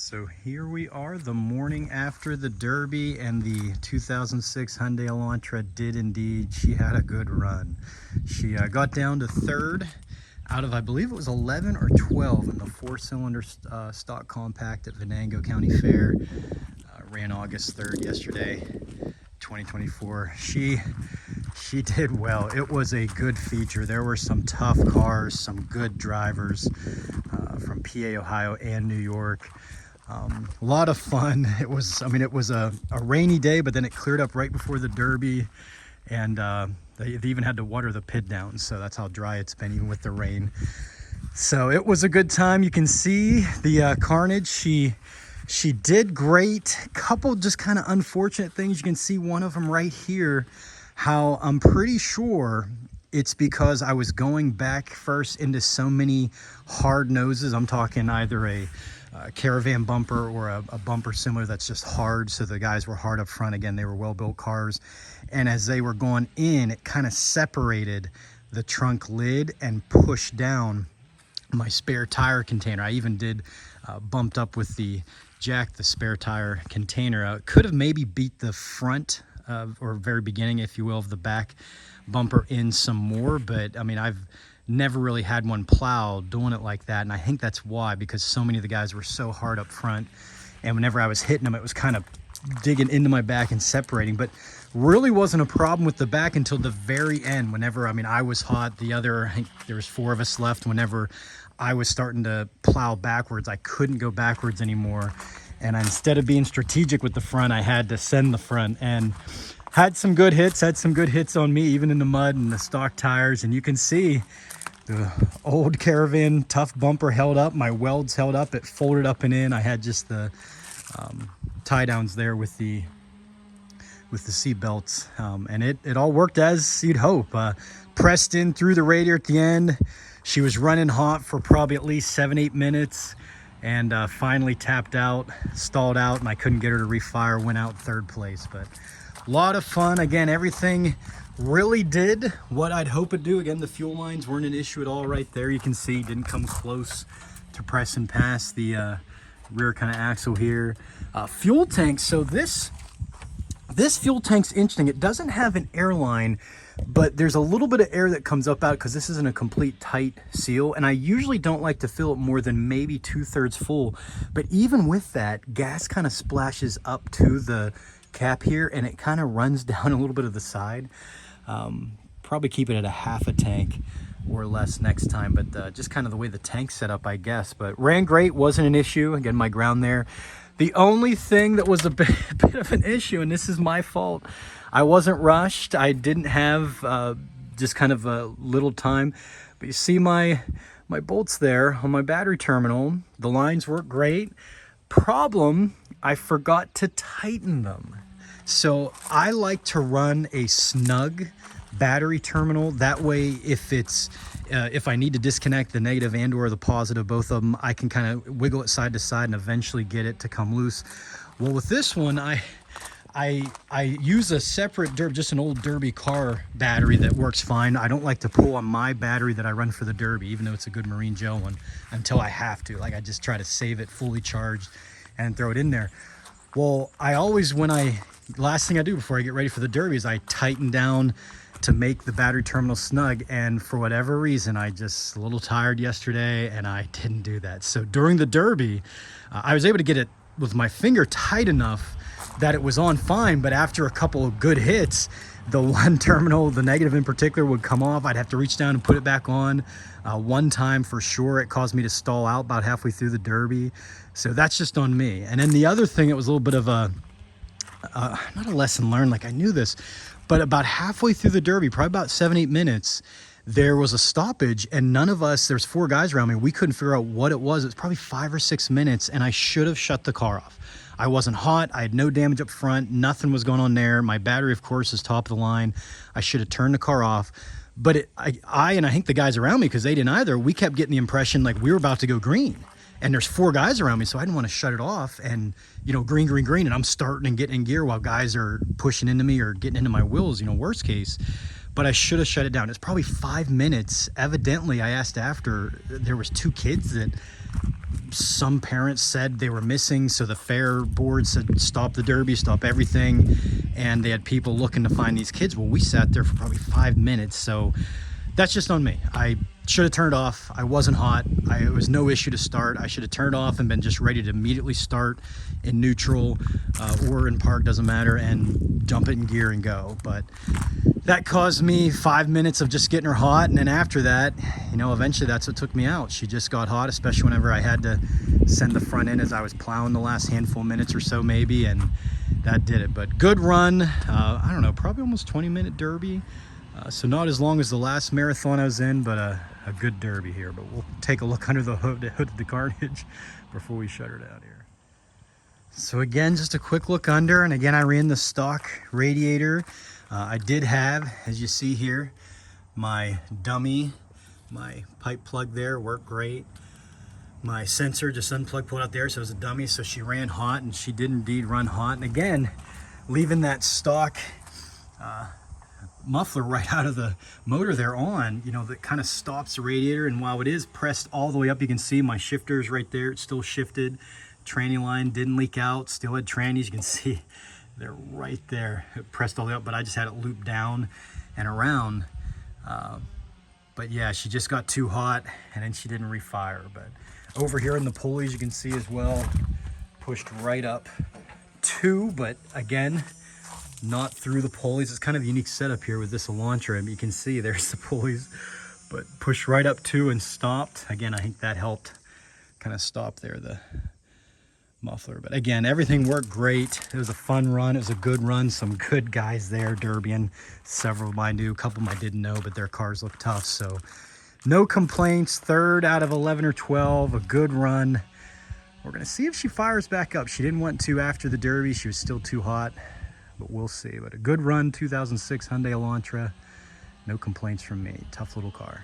So here we are the morning after the Derby, and the 2006 Hyundai Elantra did indeed. She had a good run. She got down to third out of, I believe it was 11 or 12 in the four-cylinder stock compact at Venango County Fair. Ran August 3rd yesterday, 2024. She did well. It was a good feature. There were some tough cars, some good drivers from PA, Ohio, and New York. A lot of fun. It was, I mean, it was a rainy day, but then it cleared up right before the Derby, and they even had to water the pit down, so that's how dry it's been even with the rain. So it was a good time. You can see the carnage. She did great. Couple just kind of unfortunate things. You can see one of them right here, how I'm pretty sure it's because I was going back first into so many hard noses. I'm talking either a caravan bumper or a bumper similar that's just hard, so the guys were hard up front. Again, they were well-built cars, and as they were going in, it kind of separated the trunk lid and pushed down my spare tire container. I even did bumped up with the jack the spare tire container. Could have maybe beat the front or very beginning, if you will, of the back bumper in some more, but I mean, I've never really had one plow doing it like that, and I think that's why, because so many of the guys were so hard up front, and whenever I was hitting them, it was kind of digging into my back and separating. But really wasn't a problem with the back until the very end, whenever, I mean, I was hot, I think there was 4 of us left. Whenever I was starting to plow backwards, I couldn't go backwards anymore, and instead of being strategic with the front, I had to send the front, and had some good hits on me, even in the mud and the stock tires. And you can see the old Caravan tough bumper held up, my welds held up, it folded up and in. I had just the tie downs there with the seat belts, and it all worked as you'd hope. Pressed in through the radiator at the end. She was running hot for probably at least 7-8 minutes, and finally tapped out, stalled out, and I couldn't get her to refire. Went out third place. But a lot of fun. Again, everything really did what I'd hope it'd do. Again, the fuel lines weren't an issue at all right there. You can see didn't come close to pressing past the rear kind of axle here. Fuel tank. So this fuel tank's interesting. It doesn't have an airline, but there's a little bit of air that comes up out because this isn't a complete tight seal, and I usually don't like to fill it more than maybe 2/3 full. But even with that, gas kind of splashes up to the cap here, and it kind of runs down a little bit of the side. Probably keep it at a half a tank or less next time, but just kind of the way the tank's set up, I guess. But ran great, wasn't an issue. Again, my ground there. The only thing that was a bit of an issue, and this is my fault, I wasn't rushed. I didn't have just kind of a little time. But you see my bolts there on my battery terminal. The lines work great. Problem, I forgot to tighten them. So I like to run a snug battery terminal. That way, if I need to disconnect the negative and or the positive, both of them, I can kind of wiggle it side to side and eventually get it to come loose. Well, with this one, I use a separate just an old Derby car battery that works fine. I don't like to pull on my battery that I run for the Derby, even though it's a good marine gel one, until I have to. Like, I just try to save it fully charged and throw it in there. Well, I always, last thing I do before I get ready for the Derby is I tighten down to make the battery terminal snug, and for whatever reason, I just a little tired yesterday and I didn't do that. So during the Derby, I was able to get it with my finger tight enough that it was on fine, but after a couple of good hits, the one terminal, the negative in particular, would come off. I'd have to reach down and put it back on. One time for sure, it caused me to stall out about halfway through the Derby. So that's just on me. And then the other thing, it was a little bit of a, not a lesson learned, like I knew this, but about halfway through the Derby, probably about 7-8 minutes, there was a stoppage, and none of us, there's 4 guys around me, we couldn't figure out what it was. It was probably 5 or 6 minutes, and I should have shut the car off. I wasn't hot. I had no damage up front. Nothing was going on there. My battery, of course, is top of the line. I should have turned the car off. But I think the guys around me, because they didn't either, we kept getting the impression like we were about to go green. And there's 4 guys around me, so I didn't want to shut it off and, you know, green, and I'm starting and getting in gear while guys are pushing into me or getting into my wheels, you know, worst case. But I should have shut it down. It's probably 5 minutes. Evidently, I asked after, there was 2 kids that some parents said they were missing, so the fair board said stop the Derby, stop everything, and they had people looking to find these kids. Well, we sat there for probably 5 minutes, so that's just on me. I should have turned off. I wasn't hot. It was no issue to start. I should have turned off and been just ready to immediately start in neutral or in park, doesn't matter, and jump it in gear and go. But that caused me 5 minutes of just getting her hot, and then after that, you know, eventually that's what took me out. She just got hot, especially whenever I had to send the front end as I was plowing the last handful of minutes or so maybe, and that did it. But good run. I don't know, probably almost 20-minute Derby. So not as long as the last marathon I was in, but a good Derby here. But we'll take a look under the hood of the Carnage before we shut her down here. So again, just a quick look under, and again, I ran the stock radiator. I did have, as you see here, my dummy, my pipe plug there worked great. My sensor just unplugged, pulled out there, so it was a dummy, so she ran hot, and she did indeed run hot. And again, leaving that stock muffler right out of the motor there on, you know, that kind of stops the radiator, and while it is pressed all the way up, you can see my shifter's right there. It's still shifted. Tranny line didn't leak out, still had trannies. You can see they're right there, it pressed all the way up, but I just had it looped down and around. But yeah, she just got too hot, and then she didn't refire. But over here in the pulleys, you can see as well, pushed right up two, but again, not through the pulleys. It's kind of a unique setup here with this Elantra, and you can see there's the pulleys, but pushed right up two and stopped. Again, I think that helped kind of stop there, the muffler. But again, everything worked great. It was a fun run. It was a good run. Some good guys there, Derbying. Several of them I knew, a couple of them I didn't know, but their cars looked tough. So no complaints. 3rd out of 11 or 12, a good run. We're gonna see if she fires back up. She didn't want to after the Derby. She was still too hot, but we'll see. But a good run, 2006 Hyundai Elantra. No complaints from me. Tough little car.